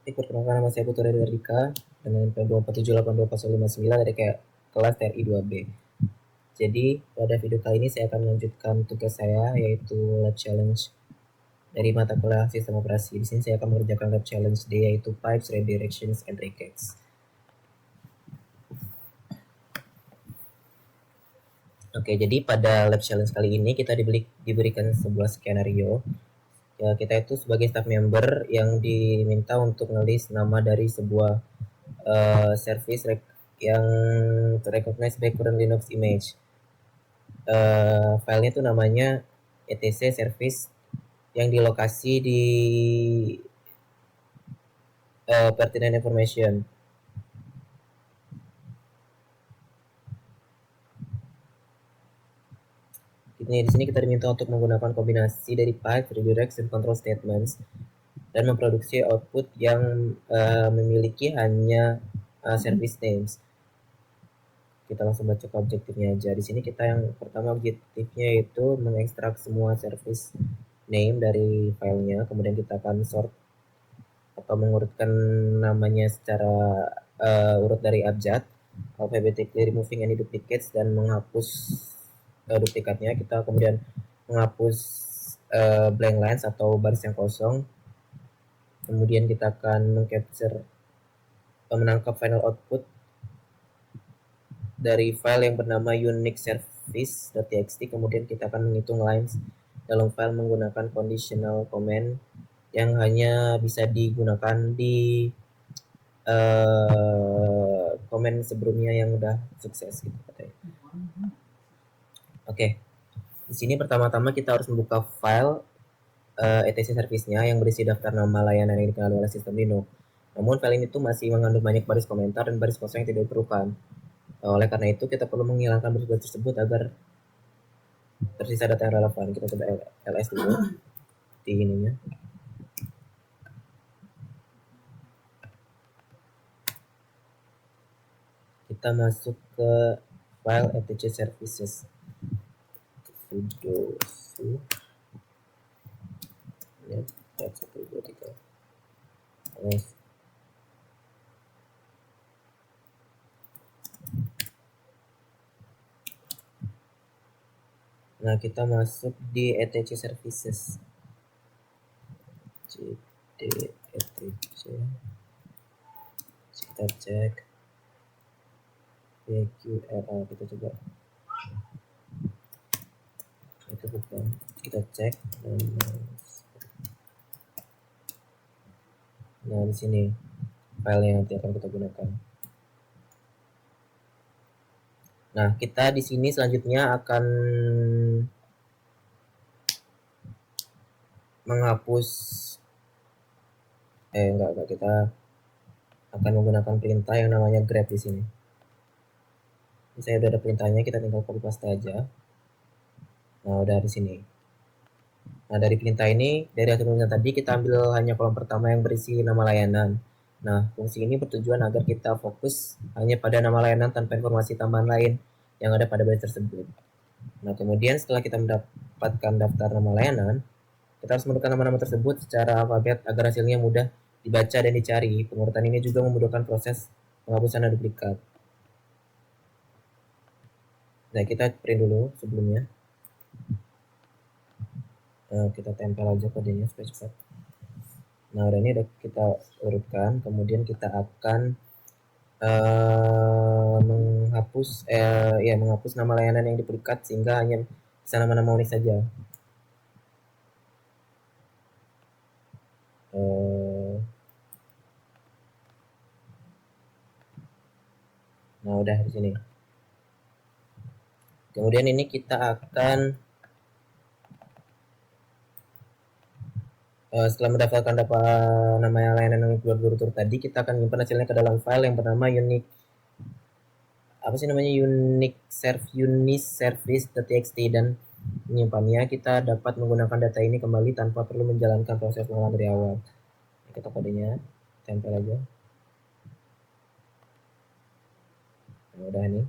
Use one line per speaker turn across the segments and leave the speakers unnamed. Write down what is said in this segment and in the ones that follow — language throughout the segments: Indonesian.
Perkenalkan, nama saya Putra Dardika dengan NPM 247824059 dari kayak kelas TRI 2B. Jadi pada video kali ini saya akan melanjutkan tugas saya yaitu lab challenge dari mata kuliah sistem operasi. Di sini saya akan mengerjakan lab challenge D yaitu pipes, redirections, and regex. Oke, jadi pada lab challenge kali ini kita diberikan sebuah skenario. Ya, kita itu sebagai staff member yang diminta untuk ngelis nama dari sebuah service yang recognize by current Linux image. Filenya itu namanya etc service yang dilokasi di pertinent information. Di sini kita diminta untuk menggunakan kombinasi dari pipe, redirects, dan control statements dan memproduksi output yang memiliki hanya service names. Kita langsung baca ke objektifnya aja. Di sini kita yang pertama objektifnya itu mengekstrak semua service name dari filenya, kemudian kita akan sort atau mengurutkan namanya secara urut dari abjad, alphabetically removing any duplicates dan menghapus duplikatnya. Kita kemudian menghapus blank lines atau baris yang kosong. Kemudian kita akan menangkap final output dari file yang bernama unique service.txt. Kemudian kita akan menghitung lines dalam file menggunakan conditional comment yang hanya bisa digunakan di komen sebelumnya yang udah sukses gitu katanya. Oke. Di sini pertama-tama kita harus membuka file etc service-nya yang berisi daftar nama layanan yang dikenal oleh sistem Linux. Namun file ini tuh masih mengandung banyak baris komentar dan baris kosong yang tidak diperlukan. Oleh karena itu kita perlu menghilangkan baris-baris tersebut agar tersisa data yang relevan. Kita coba ls dulu di ininya. Kita masuk ke file etc services. Sudo su ya 1 2 3 Nah, kita masuk di etc services. cd etc. Kita cek PQRA, kita coba. Itu bukan. Kita cek. Nah, di sini file yang nanti akan kita gunakan. Nah, kita di sini selanjutnya akan menghapus enggak, kita akan menggunakan perintah yang namanya grep di sini. Ini saya udah ada perintahnya, kita tinggal copy paste aja. Nah, udah di sini. Nah, dari perintah ini, dari hasil perintah tadi kita ambil hanya kolom pertama yang berisi nama layanan. Nah, fungsi ini bertujuan agar kita fokus hanya pada nama layanan tanpa informasi tambahan lain yang ada pada baris tersebut. Nah, kemudian setelah kita mendapatkan daftar nama layanan, kita harus menentukan nama-nama tersebut secara alfabet agar hasilnya mudah dibaca dan dicari. Pengurutan ini juga memudahkan proses penghapusan duplikat. Nah, kita print dulu sebelumnya. Nah, kita tempel aja kodenya supaya cepat. Nah, udah ini udah kita urutkan. Kemudian kita akan menghapus nama layanan yang duplikat sehingga hanya bisa nama-nama unik saja. Nah, udah di sini. Kemudian ini kita akan setelah mendapatkan nama layanan yang berturut-turut tadi, kita akan menyimpan hasilnya ke dalam file yang bernama unique service.txt dan menyimpannya. Kita dapat menggunakan data ini kembali tanpa perlu menjalankan proses pengulangan dari awal. Kita kodenya tempel aja. Nah, udah nih.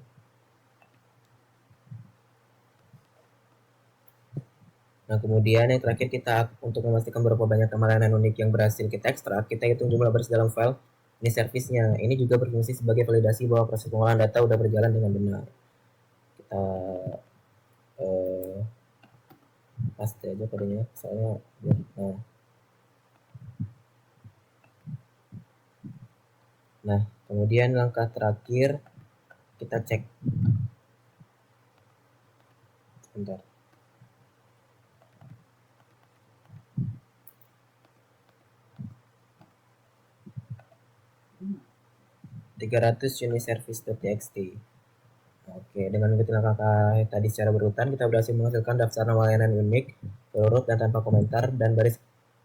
Nah, kemudian yang terakhir kita untuk memastikan berapa banyak layanan unik yang berhasil kita ekstrak, kita hitung jumlah baris dalam file ini servisnya. Ini juga berfungsi sebagai validasi bahwa proses pengolahan data sudah berjalan dengan benar. Kita paste aja kodenya, soalnya nah, kemudian langkah terakhir kita cek. Sebentar. 300 unit service.txt. Oke, dengan mengikuti langkah tadi secara berurutan, kita berhasil menghasilkan daftar nama layanan unik, berurut dan tanpa komentar, dan baris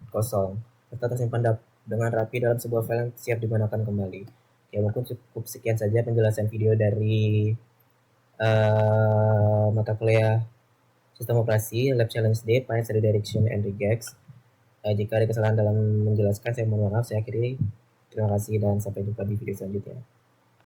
kosong, serta tersimpan dengan rapi dalam sebuah file yang siap digunakan kembali. Ya, mungkin cukup sekian saja penjelasan video dari mata kuliah Sistem Operasi Lab Challenge D, Finance Redirection and Regex. Jika ada kesalahan dalam menjelaskan, saya mohon maaf. Saya akhiri. Terima kasih dan sampai jumpa di video selanjutnya.